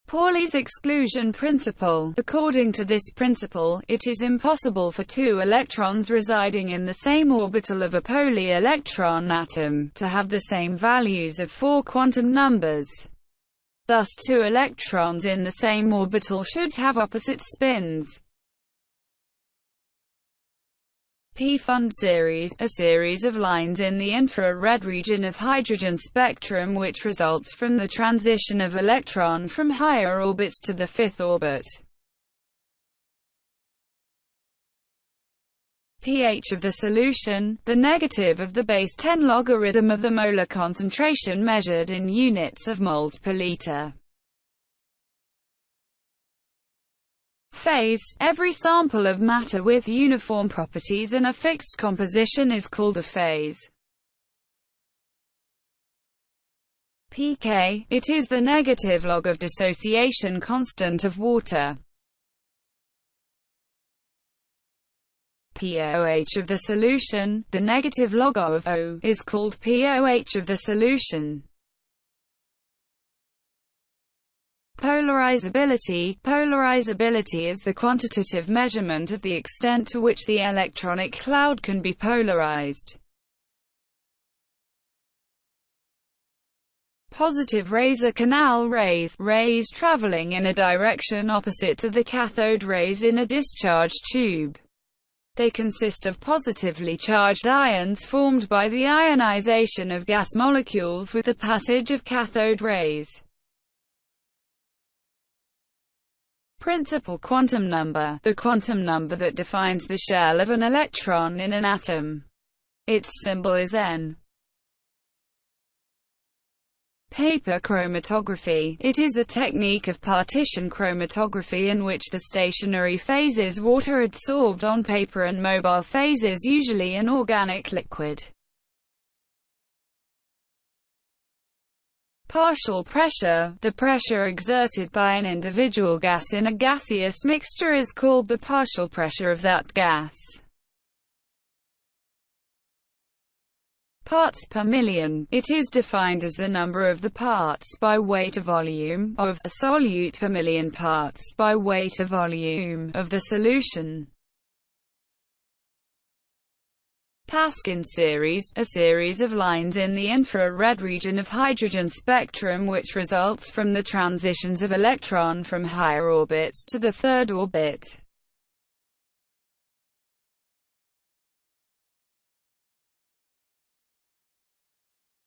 Pauli's exclusion principle. According to this principle, it is impossible for two electrons residing in the same orbital of a Pauli electron atom to have the same values of four quantum numbers. Thus, two electrons in the same orbital should have opposite spins. Pfund series, a series of lines in the infrared region of hydrogen spectrum which results from the transition of electron from higher orbits to the fifth orbit. pH of the solution, the negative of the base 10 logarithm of the molar concentration measured in units of moles per liter. Phase. Every sample of matter with uniform properties and a fixed composition is called a phase. pK. It is the negative log of dissociation constant of water. pOH of the solution, the negative log of O, is called pOH of the solution. Polarizability. Polarizability is the quantitative measurement of the extent to which the electronic cloud can be polarized. Positive rays are canal rays, rays traveling in a direction opposite to the cathode rays in a discharge tube. They consist of positively charged ions formed by the ionization of gas molecules with the passage of cathode rays. Principal quantum number, the quantum number that defines the shell of an electron in an atom. Its symbol is N. Paper chromatography. It is a technique of partition chromatography in which the stationary phase is water adsorbed on paper and mobile phase is usually an organic liquid. Partial pressure. The pressure exerted by an individual gas in a gaseous mixture is called the partial pressure of that gas. Parts per million. It is defined as the number of the parts by weight of volume of a solute per million parts by weight of volume of the solution. Paschen series, a series of lines in the infrared region of hydrogen spectrum which results from the transitions of electron from higher orbits to the third orbit.